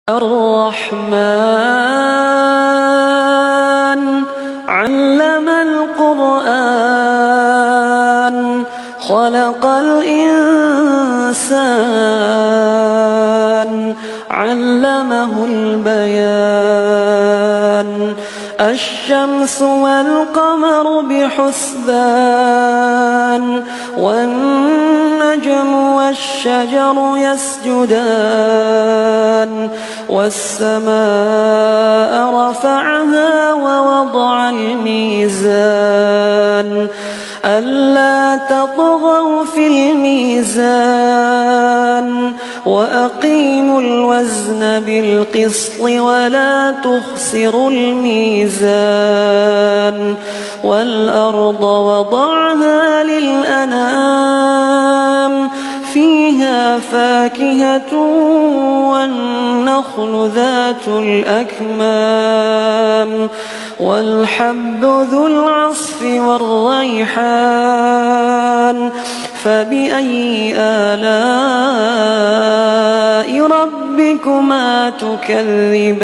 الرحمن علم القرآن خلق الإنسان علمه البيان الشمس والقمر بحسبان والنجم والشجر يسجدان والسماء رفعها ووضع الميزان ألا تطغوا في الميزان وأقيموا الوزن بالقسط ولا تخسروا الميزان والأرض وضعها للأنام فيها فاكهة والنخل ذات الأكمام والحب ذو العصف والريحان فبأي آلاء ربكما تكذبان